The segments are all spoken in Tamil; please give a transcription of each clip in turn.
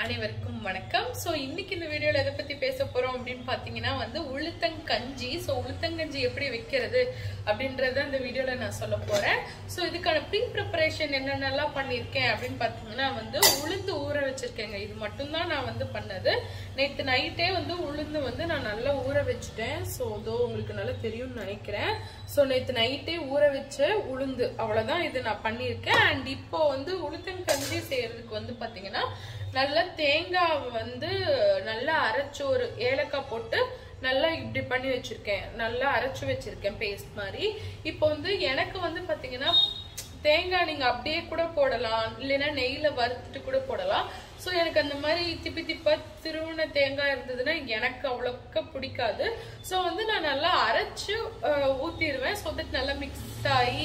அனைவருக்கும் வணக்கம். சோ இன்னைக்கு இந்த வீடியோல எதை பத்தி பேச போறோம் அப்படின்னு பாத்தீங்கன்னா உளுத்தங்கஞ்சி. சோ உளுத்தங்கஞ்சி எப்படி வைக்கிறது அப்படின்றத இந்த வீடியோல நான் சொல்ல போறேன். சோ இதுக்கான ப்ரீ ப்ரிப்பரேஷன் என்னென்னலாம் பண்ணிருக்கேன் அப்படின்னு பாத்தீங்கன்னா உளுந்து ஊற வச்சிருக்கேங்க. இது மட்டும் தான் நான் பண்ணது. நேத்து நைட்டே உளுந்து நான் நல்லா ஊற வச்சுட்டேன். சோ இதோ உங்களுக்கு நல்லா தெரியும்னு நினைக்கிறேன். சோ நேத்து நைட்டே ஊற வச்ச உளுந்து அவ்வளவுதான் இது நான் பண்ணிருக்கேன். அண்ட் இப்போ உளுத்தங்கஞ்சி செய்யறதுக்கு பாத்தீங்கன்னா நல்லா தேங்காய் நல்லா அரைச்சு ஒரு ஏலக்காய் போட்டு நல்லா இப்படி பண்ணி வச்சிருக்கேன். நல்லா அரைச்சு வச்சிருக்கேன் பேஸ்ட் மாதிரி. இப்போ எனக்கு பாத்தீங்கன்னா தேங்காய் நீங்க அப்படியே கூட போடலாம், இல்லைன்னா நெய்ல வறுத்துட்டு கூட போடலாம். சோ எனக்கு அந்த மாதிரி திப்பி திப்பா திருவுண தேங்காய் இருந்ததுன்னா எனக்கு அவ்வளோக்க பிடிக்காது. சோ நான் நல்லா அரைச்சு ஊத்திடுவேன். ஸோ தட் நல்லா மிக்ஸ் ஆகி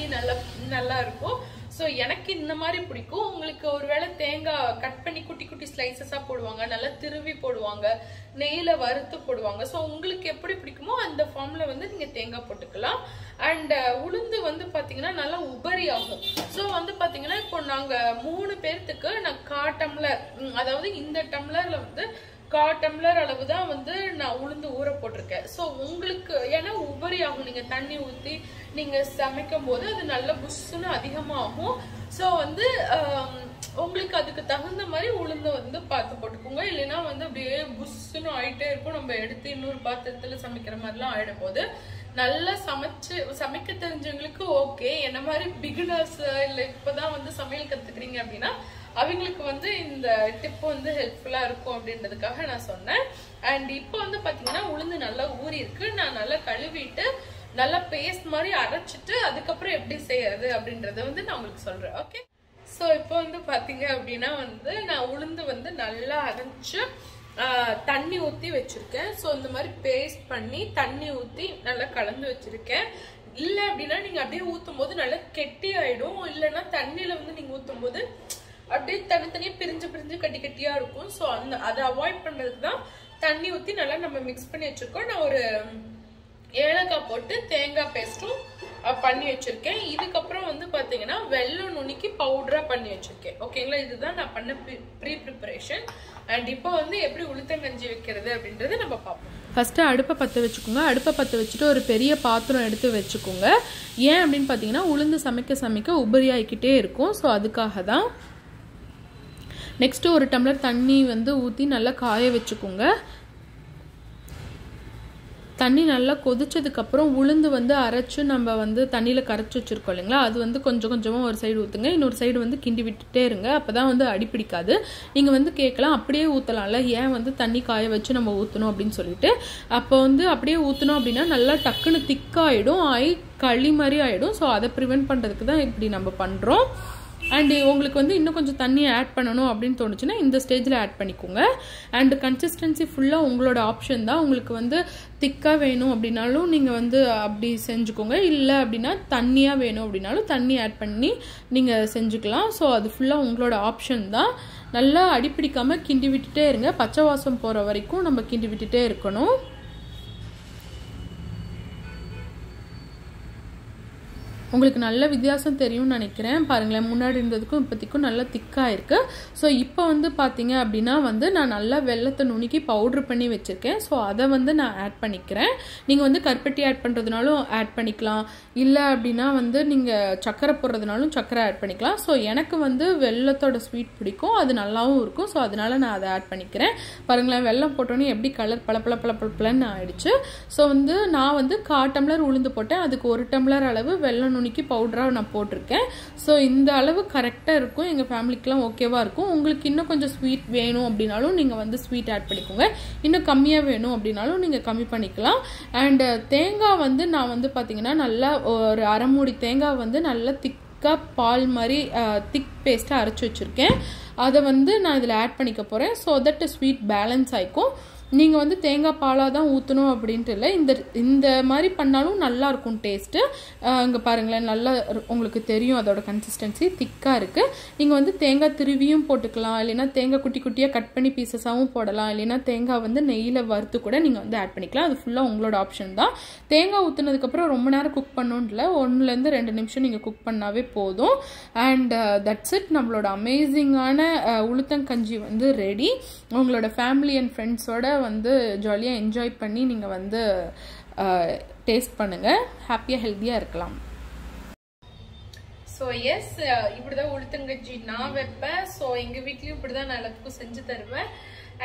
நல்லா இருக்கும். சோ எனக்கு இந்த மாதிரி பிடிக்கும். உங்களுக்கு ஒருவேளை தேங்காய் கட் பண்ணி குட்டி குட்டி ஸ்லைசஸா போடுவாங்க, நல்லா திருவி போடுவாங்க, நெய்ல வறுத்து போடுவாங்க. சோ உங்களுக்கு எப்படி பிடிக்குமோ அந்த ஃபார்ம்ல நீங்க தேங்காய் போட்டுக்கலாம். அண்ட் உளுந்து பாத்தீங்கன்னா நல்லா உபரி ஆகும். சோ பாத்தீங்கன்னா இப்போ நாங்க 3 பேர்த்துக்கு நான் 1/4 டம்ளர், அதாவது இந்த டம்ளர்ல 1/4 டம்ளர் அளவு தான் நான் உளுந்து ஊற போட்டிருக்கேன். சோ உங்களுக்கு ஏன்னா உபரி ஆகும், நீங்க தண்ணி ஊத்தி நீங்க சமைக்கும் போது அது நல்ல புஷ்ஷுன்னு அதிகமாகும். சோ உங்களுக்கு அதுக்கு தகுந்த மாதிரி உளுந்து பார்த்து போட்டுக்கோங்க. இல்லைன்னா அப்படியே புஷ்ஷுன்னு ஆயிட்டே இருக்கும். நம்ம எடுத்து இன்னொரு பாத்திரத்துல சமைக்கிற மாதிரிலாம் ஆயிடும் போது நல்லா சமைக்க தெரிஞ்சவங்களுக்கு ஓகே. என்ன மாதிரி பிகினர்ஸ் இல்ல இப்பதான் சமையல் கத்துக்கிறீங்க அப்படின்னா அவங்களுக்கு இந்த டிப் ஹெல்ப்ஃபுல்லா இருக்கும் அப்படின்றதுக்காக நான் சொன்னேன். அண்ட் இப்போ பாத்தீங்கன்னா உளுந்து நல்லா ஊறி இருக்கு. நான் நல்லா கழுவிட்டு நல்லா பேஸ்ட் மாதிரி அரைச்சிட்டு அதுக்கப்புறம் எப்படி செய்யறது அப்படின்றத நான் உங்களுக்கு சொல்றேன். ஓகே. சோ இப்போ பாத்தீங்க அப்படின்னா நான் உளுந்து நல்லா அரைச்சு தண்ணி ஊத்தி வச்சிருக்கேன். சோ இந்த மாதிரி பேஸ்ட் பண்ணி தண்ணி ஊத்தி நல்லா கலந்து வச்சிருக்கேன். இல்ல அப்படின்னா நீங்க அப்படியே ஊத்தும் போது நல்லா கெட்டி ஆயிடும். இல்லைன்னா தண்ணியில நீங்க ஊத்தும் போது அப்படியே தனித்தனியா பிரிஞ்சு பிரிஞ்சு கட்டி கட்டியா இருக்கும். சோ அதை அவாய்ட் பண்றதுக்கு தான் தண்ணி ஊத்தி நல்லா நம்ம மிக்ஸ் பண்ணி வச்சிருக்கோம். நான் ஒரு ஏலக்காய் போட்டு தேங்காய் பேஸ்டும் பண்ணி வச்சிருக்கேன். இதுக்கப்புறம் பாத்தீங்கன்னா வெல்லம் நுணுக்கி பவுடரா பண்ணி வச்சிருக்கேன். ஓகேங்களா, இதுதான் நான் பண்ண ப்ரீ ப்ரிப்பரேஷன். அண்ட் இப்போ எப்படி உளுத்தங்கஞ்சி வைக்கிறது அப்படின்றத நம்ம பார்ப்போம். ஃபர்ஸ்ட் அடுப்பை பற்ற வச்சுக்கோங்க. அடுப்பை பற்ற வச்சுட்டு ஒரு பெரிய பாத்திரம் எடுத்து வச்சுக்கோங்க. ஏன் அப்படின்னு பார்த்தீங்கன்னா உளுந்து சமைக்க சமைக்க உபரி ஆகிக்கிட்டே இருக்கும். ஸோ அதுக்காக தான். நெக்ஸ்ட் ஒரு டம்ளர் தண்ணி ஊற்றி நல்லா காய வச்சுக்கோங்க. தண்ணி நல்லா கொதிச்சதுக்கப்புறம் உளுந்து அரைச்சு நம்ம தண்ணியில் கரைச்சி வச்சுருக்கோம் இல்லைங்களா, அது கொஞ்சம் கொஞ்சமாக ஒரு சைடு ஊற்றுங்க. இன்னொரு சைடு கிண்டி விட்டுட்டே இருங்க. அப்போ தான் அடிப்பிடிக்காது. நீங்கள் கேட்கலாம் அப்படியே ஊற்றலாம்ல, ஏன் தண்ணி காய வச்சு நம்ம ஊற்றணும் அப்படின்னு சொல்லிட்டு. அப்போ அப்படியே ஊற்றணும் அப்படின்னா நல்லா டக்குன்னு திக்காயிடும், களி மாதிரி ஆகிடும். ஸோ அதை ப்ரிவென்ட் பண்ணுறதுக்கு தான் இப்படி நம்ம பண்ணுறோம். அண்ட் உங்களுக்கு இன்னும் கொஞ்சம் தண்ணியை ஆட் பண்ணணும் அப்படின்னு தோணுச்சுன்னா இந்த ஸ்டேஜில் ஆட் பண்ணிக்கோங்க. அண்ட் கன்சிஸ்டன்சி ஃபுல்லாக உங்களோட ஆப்ஷன் தான். உங்களுக்கு திக்காக வேணும் அப்படின்னாலும் நீங்கள் அப்படி செஞ்சுக்கோங்க. இல்லை அப்படின்னா தண்ணியாக வேணும் அப்படின்னாலும் தண்ணி ஆட் பண்ணி நீங்கள் செஞ்சுக்கலாம். ஸோ அது ஃபுல்லாக உங்களோட ஆப்ஷன் தான். நல்லா அடிப்பிடிக்காமல் கிண்டி விட்டுட்டே இருங்க. பச்சை வாசம் போகிற வரைக்கும் நம்ம கிண்டி விட்டுட்டே இருக்கணும். உங்களுக்கு நல்ல வித்தியாசம் தெரியும்னு நினைக்கிறேன். பாருங்களேன், முன்னாடி இருந்ததுக்கும் இப்போதைக்கும் நல்லா திக்காக இருக்குது. ஸோ இப்போ பார்த்தீங்க அப்படின்னா நான் நல்லா வெல்லத்தை நுணுக்கி பவுட்ரு பண்ணி வச்சுருக்கேன். ஸோ அதை நான் ஆட் பண்ணிக்கிறேன். நீங்கள் கருப்பட்டி ஆட் பண்ணுறதுனாலும் ஆட் பண்ணிக்கலாம். இல்லை அப்படின்னா நீங்கள் சக்கரை போடுறதுனாலும் சக்கரை ஆட் பண்ணிக்கலாம். ஸோ எனக்கு வெல்லத்தோட ஸ்வீட் பிடிக்கும், அது நல்லாவும் இருக்கும். ஸோ அதனால நான் அதை ஆட் பண்ணிக்கிறேன். பாருங்களேன், வெல்லம் போட்டோன்னே எப்படி கலர் பளபளன்னு ஆயிடுச்சு. ஸோ நான் 1/4 டம்ளர் உளுந்து போட்டேன். அதுக்கு 1 டம்ளர் அளவு வெல்லம் பவுடரா நான் போட்டிருக்கேன். ஸோ இந்த அளவு கரெக்டாக இருக்கும். எங்கள் ஃபேமிலிக்கெலாம் ஓகேவா இருக்கும். உங்களுக்கு இன்னும் கொஞ்சம் ஸ்வீட் வேணும் அப்படின்னாலும் நீங்கள் ஸ்வீட் ஆட் பண்ணிக்கோங்க. இன்னும் கம்மியாக வேணும் அப்படின்னாலும் நீங்கள் கம்மி பண்ணிக்கலாம். அண்ட் தேங்காய் நான் பார்த்தீங்கன்னா நல்லா ஒரு அரை மூடி தேங்காய் நல்லா திக்காக பால் மாதிரி திக் பேஸ்ட்டாக அரைச்சி வச்சுருக்கேன். அதை நான் இதில் ஆட் பண்ணிக்க போகிறேன். ஸோ தட் ஸ்வீட் பேலன்ஸ் ஆகிக்கும். நீங்கள் வந்து தேங்காய் பாலாக தான் ஊற்றணும் அப்படின்ட்டு இல்லை, இந்த மாதிரி பண்ணாலும் நல்லாயிருக்கும் டேஸ்ட்டு. இங்கே பாருங்களேன், நல்லா உங்களுக்கு தெரியும் அதோட கன்சிஸ்டன்சி திக்காக இருக்குது. நீங்கள் வந்து தேங்காய் திருவியும் போட்டுக்கலாம், இல்லைன்னா தேங்காய் குட்டி குட்டியாக கட் பண்ணி பீசஸாகவும் போடலாம், இல்லைன்னா தேங்காய் வந்து நெய்யில் வறுத்து கூட நீங்கள் வந்து ஆட் பண்ணிக்கலாம். அது ஃபுல்லாக உங்களோட ஆப்ஷன் தான். தேங்காய் ஊற்றுனதுக்கப்புறம் ரொம்ப நேரம் குக் பண்ணணும்னு இல்லை, 1-2 நிமிஷம் நீங்கள் குக் பண்ணாவே போதும். அண்ட் தட்ஸ் இட், நம்மளோட அமேசிங்கான உளுத்தங்கஞ்சி வந்து ரெடி. உங்களோட ஃபேமிலி அண்ட் ஃப்ரெண்ட்ஸோட வந்து ஜாலியாக என்ஜாய் பண்ணி நீங்கள் வந்து டேஸ்ட் பண்ணுங்கள், ஹாப்பியாக ஹெல்த்தியாக இருக்கலாம். ஸோ எஸ், இப்படிதான் உளுத்தங்கஞ்சி நான் வைப்பேன். ஸோ எங்கள் வீட்லேயும் இப்படிதான் நான் எல்லாத்துக்கும் செஞ்சு தருவேன்.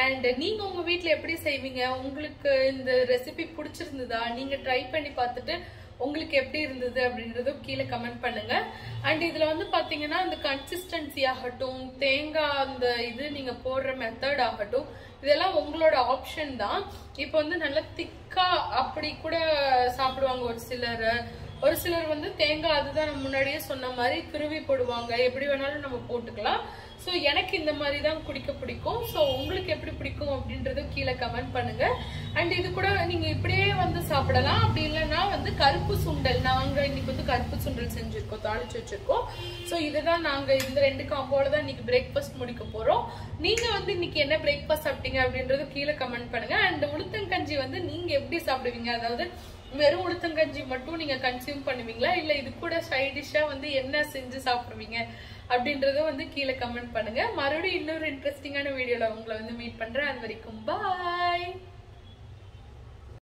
அண்ட் நீங்கள் உங்கள் வீட்டில் எப்படி செய்வீங்க, உங்களுக்கு இந்த ரெசிபி பிடிச்சிருந்ததா, நீங்கள் ட்ரை பண்ணி பார்த்துட்டு உங்களுக்கு எப்படி இருந்தது அப்படின்றதும் கீழே கமெண்ட் பண்ணுங்க. அண்ட் இதுல வந்து பாத்தீங்கன்னா அந்த கன்சிஸ்டன்சி ஆகட்டும், தேங்காய் அந்த இது நீங்க போடுற மெத்தட் ஆகட்டும், இதெல்லாம் உங்களோட ஆப்ஷன் தான். இப்போ வந்து நல்லா திக்கா அப்படி கூட சாப்பிடுவாங்க ஒரு சிலர் வந்து தேங்காய் அதுதான் நம்ம முன்னாடியே சொன்ன மாதிரி துருவி போடுவாங்க. எப்படி வேணாலும் நம்ம போட்டுக்கலாம். ஸோ எனக்கு இந்த மாதிரி தான் குடிக்க பிடிக்கும். ஸோ உங்களுக்கு எப்படி பிடிக்கும் அப்படின்றத கீழே கமெண்ட் பண்ணுங்க. அண்ட் இது கூட நீங்க இப்படியே வந்து சாப்பிடலாம், அப்படி இல்லைன்னா வந்து கருப்பு சுண்டல், நாங்க இன்னைக்கு வந்து கருப்பு சுண்டல் செஞ்சிருக்கோம், தாளிச்சு வச்சிருக்கோம். ஸோ இதுதான் நாங்க இந்த 2 காம்போல தான் இன்னைக்கு பிரேக்ஃபாஸ்ட் முடிக்க போறோம். நீங்க வந்து இன்னைக்கு என்ன பிரேக்ஃபாஸ்ட் சாப்பிட்டீங்க அப்படின்றது கீழே கமெண்ட் பண்ணுங்க. அண்ட் உளுத்தங்கஞ்சி வந்து நீங்க எப்படி சாப்பிடுவீங்க, அதாவது வெறும் உளுத்தங்கஞ்சி மட்டும் நீங்க கன்சியூம் பண்ணுவீங்களா, இல்ல இது கூட சைட் டிஷ்ஷா வந்து என்ன செஞ்சு சாப்பிடுவீங்க அப்படின்றத வந்து கீழே கமெண்ட் பண்ணுங்க. மறுபடியும் இன்னொரு இன்ட்ரெஸ்டிங்கான வீடியோல உங்களை வந்து மீட் பண்றேன். அது வரைக்கும் பாய்.